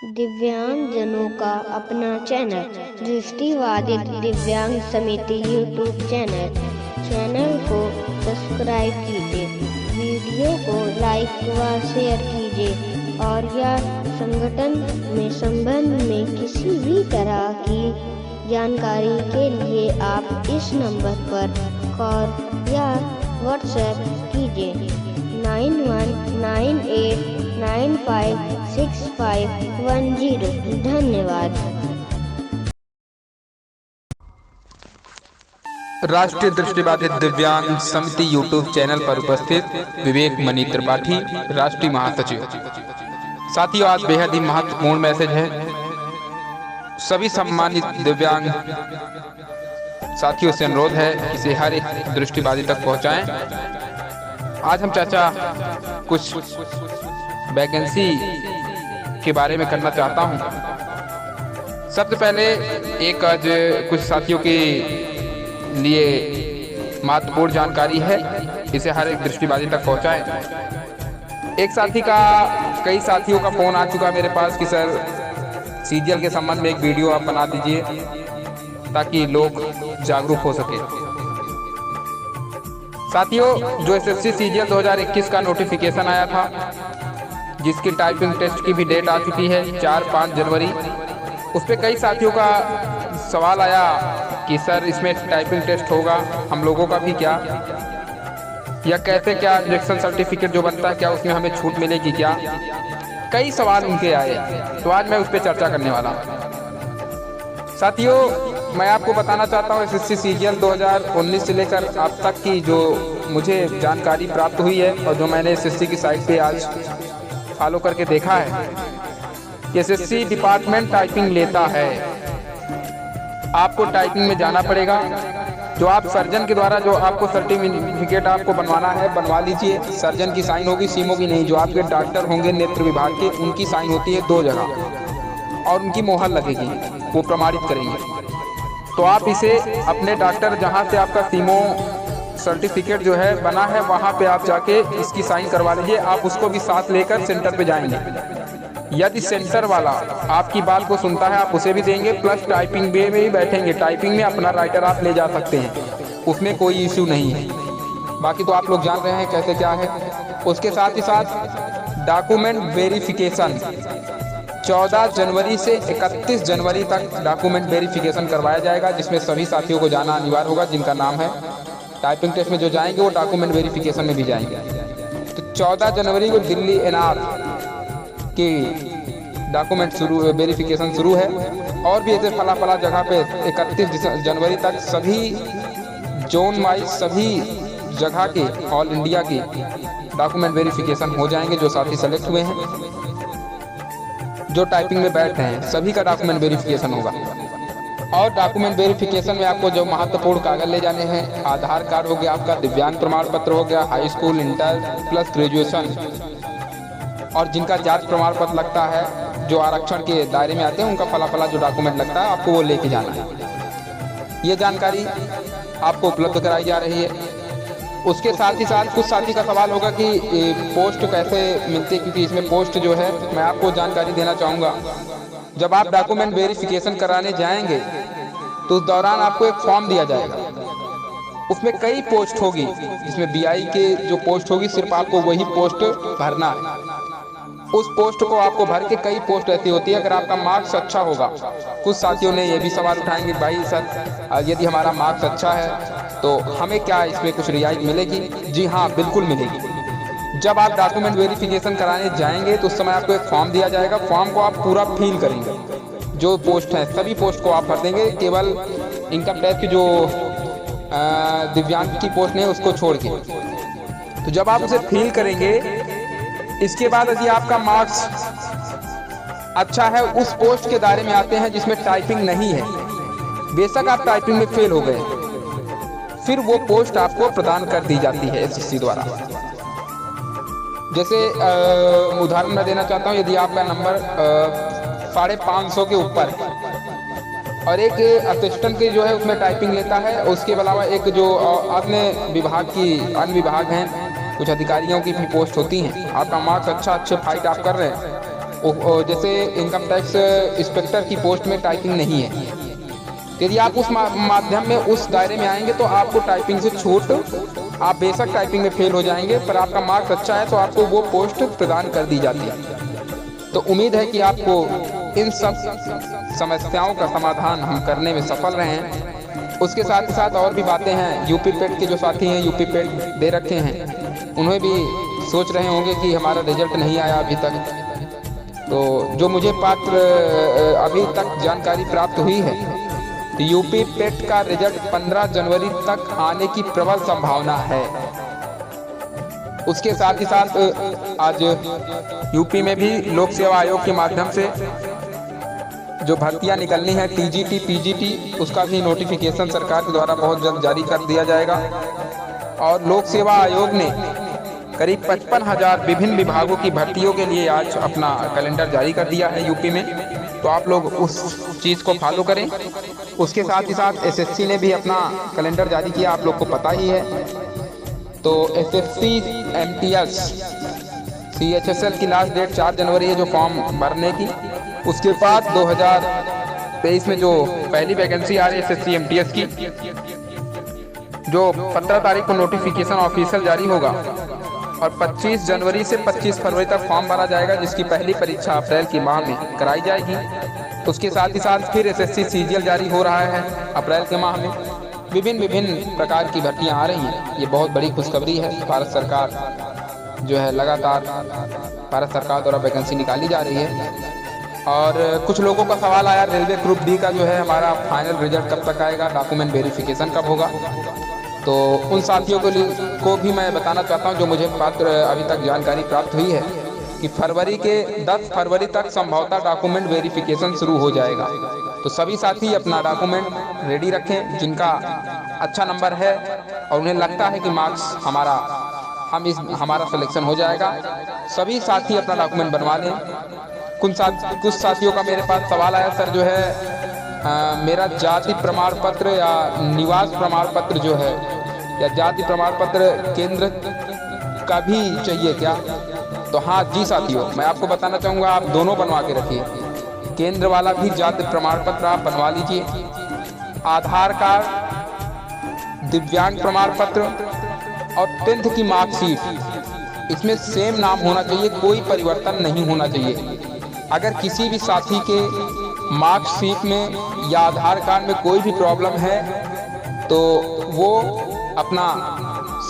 दिव्यांगजनों का अपना चैनल दृष्टिबाधित दिव्यांग समिति यूट्यूब चैनल को सब्सक्राइब कीजिए, वीडियो को लाइक व शेयर कीजिए और या संगठन में संबंध में किसी भी तरह की जानकारी के लिए आप इस नंबर पर कॉल या व्हाट्सएप कीजिए 9198956510। धन्यवाद। राष्ट्रीय दृष्टिबाधित दिव्यांग समिति यूट्यूब चैनल पर उपस्थित विवेक मनी त्रिपाठी, राष्ट्रीय महासचिव। साथियों, आज बेहद ही महत्वपूर्ण मैसेज है। सभी सम्मानित दिव्यांग साथियों से अनुरोध है कि इसे हर एक दृष्टिबाधित तक पहुंचाएं। आज हम चर्चा कुछ वैकेंसी के बारे में करना चाहता हूं। सबसे पहले एक आज कुछ साथियों के लिए महत्वपूर्ण जानकारी है, इसे हर एक दृष्टिबाधित तक पहुंचाएं। एक साथी का कई साथियों का फोन आ चुका मेरे पास कि सर सीजीएल के संबंध में एक वीडियो आप बना दीजिए ताकि लोग जागरूक हो सके। साथियों, जो एसएससी सीजीएल 2021 का नोटिफिकेशन आया था, जिसकी टाइपिंग टेस्ट की भी डेट आ चुकी है 4-5 जनवरी, उस पर कई साथियों का सवाल आया कि सर इसमें टाइपिंग टेस्ट होगा, हम लोगों का भी क्या, या कैसे क्या इंजेक्शन सर्टिफिकेट जो बनता है क्या उसमें हमें छूट मिलेगी क्या। कई सवाल उनके आए, तो आज मैं उस पर चर्चा करने वाला हूँ। साथियों, मैं आपको बताना चाहता हूँ एसएससी सीजीएल 2019 से लेकर अब तक की जो मुझे जानकारी प्राप्त हुई है और जो मैंने एसएससी की साइट पे आज फॉलो करके देखा है कि एसएससी डिपार्टमेंट टाइपिंग लेता है। आपको टाइपिंग में जाना पड़ेगा। जो आप सर्जन के द्वारा जो आपको सर्टिफिकेट आपको बनवाना है बनवा लीजिए। सर्जन की साइन होगी, सीमो की नहीं। जो आपके डॉक्टर होंगे नेत्र विभाग के, उनकी साइन होती है 2 जगह और उनकी मोहर लगेगी, वो प्रमाणित करेंगे। तो आप इसे अपने डॉक्टर जहाँ से आपका सीमो सर्टिफिकेट जो है बना है वहाँ पे आप जाके इसकी साइन करवा लीजिए। आप उसको भी साथ लेकर सेंटर पे जाएंगे। यदि सेंटर वाला आपकी बात को सुनता है आप उसे भी देंगे, प्लस टाइपिंग में भी बैठेंगे। टाइपिंग में अपना राइटर आप ले जा सकते हैं, उसमें कोई इश्यू नहीं है। बाकी तो आप लोग जान रहे हैं कैसे क्या है। उसके साथ ही साथ डॉक्यूमेंट वेरिफिकेशन 14 जनवरी से 31 जनवरी तक डॉक्यूमेंट वेरिफिकेशन करवाया जाएगा, जिसमें सभी साथियों को जाना अनिवार्य होगा। जिनका नाम है टाइपिंग टेस्ट में जो जाएंगे वो डॉक्यूमेंट वेरिफिकेशन में भी जाएंगे। तो 14 जनवरी को दिल्ली एनआर की डॉक्यूमेंट वेरिफिकेशन शुरू है और भी ऐसे फला जगह पे 31 जनवरी तक सभी जोन वाइज सभी जगह के ऑल इंडिया के डॉक्यूमेंट वेरिफिकेशन हो जाएंगे। जो साथी सेलेक्ट हुए हैं, जो टाइपिंग में बैठ रहे हैं, सभी का डॉक्यूमेंट वेरिफिकेशन होगा। और डॉक्यूमेंट वेरिफिकेशन में आपको जो महत्वपूर्ण कागज ले जाने हैं, आधार कार्ड हो गया, आपका दिव्यांग प्रमाण पत्र हो गया, high school, inter plus graduation, और जिनका जाति प्रमाण पत्र लगता है, जो आरक्षण के दायरे में आते हैं, उनका फला जो डॉक्यूमेंट लगता है आपको वो लेके जाना है। ये जानकारी आपको उपलब्ध कराई जा रही है। उसके साथ ही साथ कुछ साथी का सवाल होगा कि पोस्ट कैसे मिलती है, क्योंकि इसमें पोस्ट जो है मैं आपको जानकारी देना चाहूँगा। जब आप डॉक्यूमेंट वेरिफिकेशन कराने जाएंगे तो उस दौरान आपको एक फॉर्म दिया जाएगा। उसमें कई पोस्ट होगी, जिसमें बीआई के जो पोस्ट होगी सिर्फ आपको वही पोस्ट भरना है। उस पोस्ट को आपको भर के कई पोस्ट ऐसी होती है अगर आपका मार्क्स अच्छा होगा। कुछ साथियों ने ये भी सवाल उठाएंगे, भाई सर यदि हमारा मार्क्स अच्छा है तो हमें क्या इसमें कुछ रियायत मिलेगी? जी हाँ, बिल्कुल मिलेगी। जब आप डॉक्यूमेंट वेरिफिकेशन कराने जाएंगे तो उस समय आपको एक फॉर्म दिया जाएगा। फॉर्म को आप पूरा फिल करेंगे। जो पोस्ट है सभी पोस्ट को आप भर देंगे, केवल इनकम टैक्स की जो दिव्यांग की पोस्ट नहीं उसको छोड़ के। तो जब आप उसे फिल करेंगे, इसके बाद यदि आपका मार्क्स अच्छा है, उस पोस्ट के दायरे में आते हैं जिसमें टाइपिंग नहीं है, बेशक आप टाइपिंग में फेल हो गए, फिर वो पोस्ट आपको प्रदान कर दी जाती है एसएससी द्वारा। जैसे उदाहरण मैं देना चाहता हूँ, यदि आपका नंबर 550 के ऊपर और एक असिस्टेंट के जो है उसमें टाइपिंग लेता है, उसके अलावा एक जो अन्य विभाग की अन्य विभाग हैं, कुछ अधिकारियों की भी पोस्ट होती हैं, आपका मार्क्स अच्छा, अच्छे फाइट आप कर रहे हैं, जैसे इनकम टैक्स इंस्पेक्टर की पोस्ट में टाइपिंग नहीं है, यदि आप उस माध्यम में उस दायरे में आएंगे तो आपको टाइपिंग से छूट, आप बेशक टाइपिंग में फेल हो जाएंगे पर आपका मार्क्स अच्छा है तो आपको वो पोस्ट प्रदान कर दी जाती है। तो उम्मीद है कि आपको इन सब समस्याओं का समाधान हम करने में सफल रहे हैं। उसके साथ ही साथ और भी बातें हैं। यूपी पेट के जो साथी हैं, यूपी पेट दे रखे हैं, उन्हें भी सोच रहे होंगे कि हमारा रिजल्ट नहीं आया अभी तक। तो जो मुझे पात्र अभी तक जानकारी प्राप्त हुई है, तो यूपी पेट का रिजल्ट 15 जनवरी तक आने की प्रबल संभावना है। उसके साथ ही साथ आज यूपी में भी लोक सेवा आयोग के माध्यम से जो भर्तियां निकलनी है टीजीटी, पीजीटी, उसका भी नोटिफिकेशन सरकार के द्वारा बहुत जल्द जारी कर दिया जाएगा। और लोक सेवा आयोग ने करीब 55,000 विभिन्न विभागों की भर्तियों के लिए आज अपना कैलेंडर जारी कर दिया है यूपी में। तो आप लोग उस चीज़ को फॉलो करें। उसके साथ ही साथ एसएससी ने भी अपना कैलेंडर जारी किया, आप लोग को पता ही है। तो एसएससी एमटीएस सीएचएसएल की लास्ट डेट 4 जनवरी है जो फॉर्म भरने की। उसके बाद 2023 में जो पहली वैकेंसी आ रही है एसएससी एमटीएस की, जो 15 तारीख को नोटिफिकेशन ऑफिशियल जारी होगा और 25 जनवरी से 25 फरवरी तक फॉर्म भरा जाएगा, जिसकी पहली परीक्षा अप्रैल की माह में कराई जाएगी। उसके साथ ही साथ फिर एसएससी सीजीएल जारी हो रहा है अप्रैल के माह में। विभिन्न प्रकार की भर्तियां आ रही हैं। ये बहुत बड़ी खुशखबरी है। भारत सरकार जो है लगातार भारत सरकार द्वारा वैकेंसी निकाली जा रही है। और कुछ लोगों का सवाल आया रेलवे ग्रुप डी का जो है हमारा फाइनल रिजल्ट कब तक आएगा, डॉक्यूमेंट वेरिफिकेशन कब होगा। तो उन साथियों को भी मैं बताना चाहता हूं जो मुझे पात्र अभी तक जानकारी प्राप्त हुई है कि फरवरी के 10 फरवरी तक संभवतः डॉक्यूमेंट वेरिफिकेशन शुरू हो जाएगा। तो सभी साथी अपना डॉक्यूमेंट रेडी रखें जिनका अच्छा नंबर है और उन्हें लगता है कि मार्क्स हमारा सिलेक्शन हो जाएगा। सभी साथी अपना डॉक्यूमेंट बनवा लें। कुछ साथियों का मेरे पास सवाल आया, सर जो है मेरा जाति प्रमाण पत्र या निवास प्रमाण पत्र जो है या जाति प्रमाण पत्र केंद्र का भी चाहिए क्या? तो हाँ जी साथियों, मैं आपको बताना चाहूँगा आप दोनों बनवा के रखिए। केंद्र वाला भी जाति प्रमाण पत्र आप बनवा लीजिए। आधार कार्ड, दिव्यांग प्रमाण पत्र और 10th की मार्कशीट, इसमें सेम नाम होना चाहिए, कोई परिवर्तन नहीं होना चाहिए। अगर किसी भी साथी के मार्कशीट में या आधार कार्ड में कोई भी प्रॉब्लम है तो वो अपना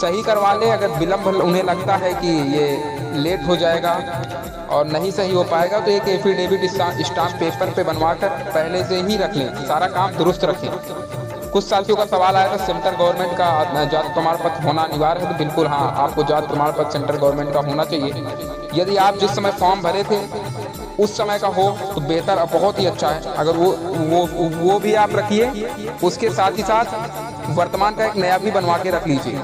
सही करवा ले। अगर विलम्ब उन्हें लगता है कि ये लेट हो जाएगा और नहीं सही हो पाएगा तो एक एफिडेविट स्टाम्प पेपर पे बनवाकर पहले से ही रख लें, सारा काम दुरुस्त रखें। कुछ साथियों का सवाल आया था सेंट्रल गवर्नमेंट का जाति प्रमाण पत्र होना अनिवार्य है। तो बिल्कुल हाँ, आपको जाति प्रमाण पत्र सेंट्रल गवर्नमेंट का होना चाहिए। यदि आप जिस समय फॉर्म भरे थे उस समय का हो तो बेहतर, बहुत ही अच्छा है। अगर वो भी आप रखिए। उसके साथ ही साथ वर्तमान का एक नया भी बनवा के रख लीजिए।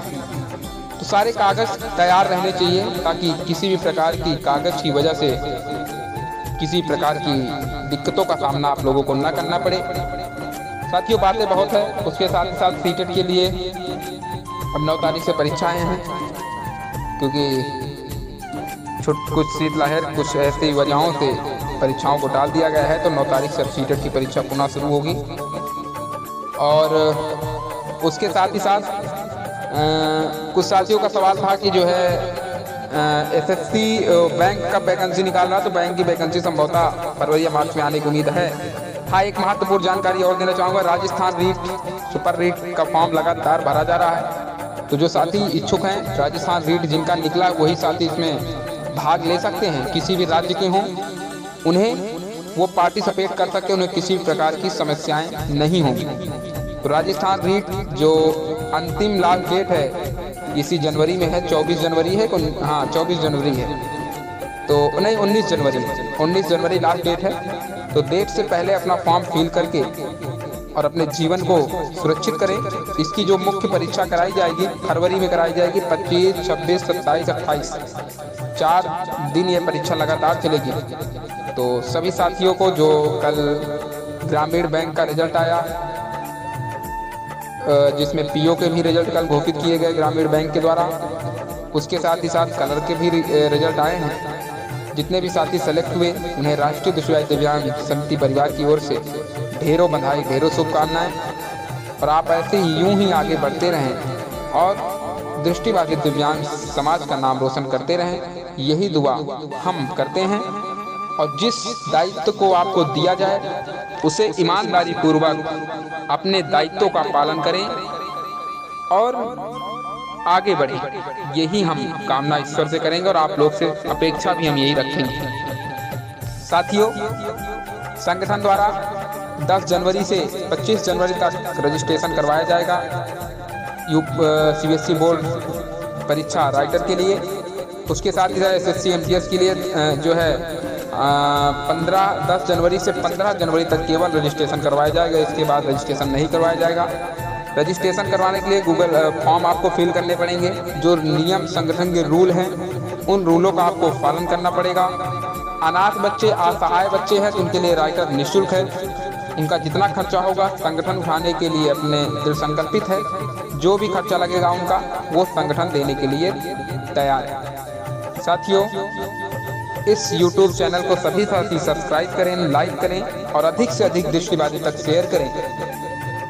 तो सारे कागज तैयार रहने चाहिए ताकि किसी भी प्रकार की कागज की वजह से किसी प्रकार की दिक्कतों का सामना आप लोगों को न करना पड़े। साथियों बातें बहुत है। उसके साथ ही साथ सीटेट के लिए अब 9 तारीख से परीक्षाएं हैं, क्योंकि कुछ शीतलहर कुछ ऐसी वजहों से परीक्षाओं को टाल दिया गया है। तो 9 तारीख से अब सीटेट की परीक्षा पुनः शुरू होगी। और उसके साथ ही साथ कुछ साथियों का सवाल था कि जो है एसएससी बैंक का वैकेंसी निकाल रहा, तो बैंक की वैकेंसी संभवतः फरवरी या मार्च में आने की उम्मीद है। हाँ, एक महत्वपूर्ण जानकारी और देना चाहूँगा, राजस्थान रीट सुपर रीट का फॉर्म लगातार भरा जा रहा है। तो जो साथी इच्छुक हैं राजस्थान रीट जिनका निकला वही साथी इसमें भाग ले सकते हैं। किसी भी राज्य के हों उन्हें वो पार्टिसिपेट कर सकते हैं, उन्हें किसी भी प्रकार की समस्याएं नहीं होंगी। तो राजस्थान रीट जो अंतिम लास्ट डेट है इसी जनवरी में है, 24 जनवरी है। हाँ 24 जनवरी है, तो नहीं 19 जनवरी लास्ट डेट है। तो डेट से पहले अपना फॉर्म फिल करके और अपने जीवन को सुरक्षित करें। इसकी जो मुख्य परीक्षा कराई जाएगी फरवरी में कराई जाएगी, 25, 26, 27, 28 4 दिन ये परीक्षा लगातार चलेगी। तो सभी साथियों को जो कल ग्रामीण बैंक का रिजल्ट आया, जिसमें पीओ के भी रिजल्ट कल घोषित किए गए ग्रामीण बैंक के द्वारा, उसके साथ ही साथ कलर के भी रिजल्ट आए हैं, जितने भी साथी सेलेक्ट हुए उन्हें राष्ट्रीय दृष्टिबाधित दिव्यांग समिति परिवार की ओर से ढेरों बधाई, ढेरों शुभकामनाएं। और आप ऐसे ही यूं ही आगे बढ़ते रहें और दृष्टिबाधित दिव्यांग समाज का नाम रोशन करते रहें, यही दुआ हम करते हैं। और जिस दायित्व को आपको दिया जाए उसे ईमानदारी पूर्वक अपने दायित्वों का पालन करें और आगे बढ़ें, यही हम कामना ईश्वर से करेंगे और आप लोग से अपेक्षा भी हम यही रखेंगे। साथियों, संगठन द्वारा 10 जनवरी से 25 जनवरी तक रजिस्ट्रेशन करवाया जाएगा CBSE बोर्ड परीक्षा राइटर के लिए। उसके साथ ही SSC MTS के लिए जो है 10 जनवरी से 15 जनवरी तक केवल रजिस्ट्रेशन करवाया जाएगा। इसके बाद रजिस्ट्रेशन नहीं करवाया जाएगा। रजिस्ट्रेशन करवाने के लिए गूगल फॉर्म आपको फिल करने पड़ेंगे। जो नियम संगठन के रूल हैं उन रूलों का आपको पालन करना पड़ेगा। अनाथ बच्चे, असहाय बच्चे हैं तो उनके लिए राइटर निःशुल्क है। उनका जितना खर्चा होगा संगठन उठाने के लिए अपने दृढ़ संकल्पित है। जो भी खर्चा लगेगा उनका वो संगठन देने के लिए तैयार है। साथियों, इस YouTube चैनल को सभी साथी सब्सक्राइब करें, लाइक करें और अधिक से अधिक दृष्टिबाधित तक शेयर करें,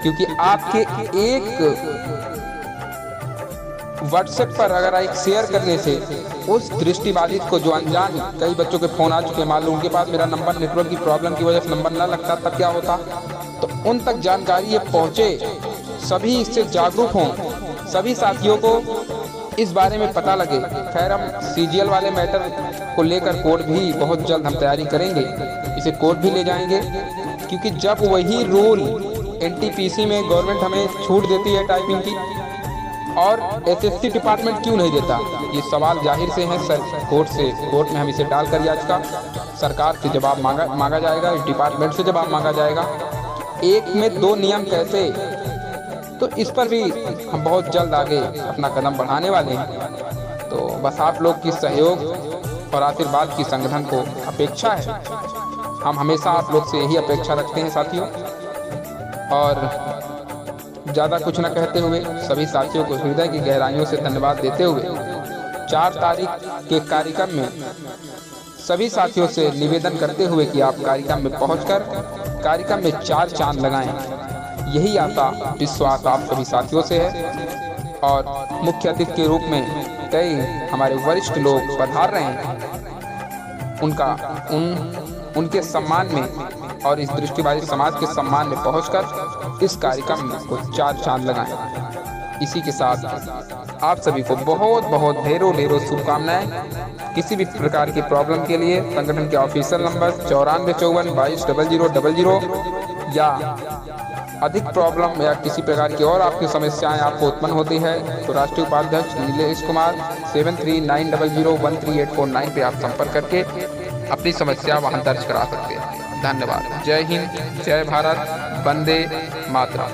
क्योंकि आपके एक व्हाट्सएप पर अगर एक शेयर करने से उस दृष्टिबाधित को, जो अनजान कई बच्चों के फ़ोन आ चुके हैं, मान लो उनके पास मेरा नंबर नेटवर्क की प्रॉब्लम की वजह से नंबर ना लगता, तब क्या होता, तो उन तक जानकारी ये पहुँचे, सभी इससे जागरूक हों, सभी साथियों को इस बारे में पता लगे। खैर, हम CGL वाले मैटर को लेकर कोर्ट भी बहुत जल्द हम तैयारी करेंगे, इसे कोर्ट भी ले जाएंगे, क्योंकि जब वही रूल NTPC में गवर्नमेंट हमें छूट देती है टाइपिंग की और SSC डिपार्टमेंट क्यों नहीं देता, ये सवाल जाहिर से है सर। कोर्ट में हम इसे डालकर याचिका सरकार से जवाब मांगा जाएगा, इस डिपार्टमेंट से जवाब मांगा जाएगा। एक में दो नियम कैसे, तो इस पर भी हम बहुत जल्द आगे अपना कदम बढ़ाने वाले हैं। तो बस आप लोग की सहयोग और आशीर्वाद की संगठन को अपेक्षा है। हम हमेशा आप लोग से यही अपेक्षा रखते हैं साथियों। और ज़्यादा कुछ न कहते हुए सभी साथियों को हृदय की गहराइयों से धन्यवाद देते हुए 4 तारीख के कार्यक्रम में सभी साथियों से निवेदन करते हुए कि आप कार्यक्रम में पहुंचकर कार्यक्रम में 4 चांद लगाएं, यही आशा विश्वास आप सभी साथियों से है। और मुख्य अतिथि के रूप में कई हमारे वरिष्ठ लोग पधार रहे हैं, उनके सम्मान में और इस दृष्टिबाधित समाज के सम्मान में पहुंचकर इस कार्यक्रम में को 4 चांद लगाएं। इसी के साथ आप सभी को बहुत बहुत ढेरों शुभकामनाएं। किसी भी प्रकार की प्रॉब्लम के लिए संगठन के ऑफिशियल नंबर 9454220000 या अधिक प्रॉब्लम या किसी प्रकार की और आपकी समस्याएं आपको उत्पन्न होती है तो राष्ट्रीय उपाध्यक्ष नीलेश कुमार 7390013849 पे आप संपर्क करके अपनी समस्या वहां दर्ज करा सकते हैं। धन्यवाद। जय हिंद, जय भारत, वंदे मातरम।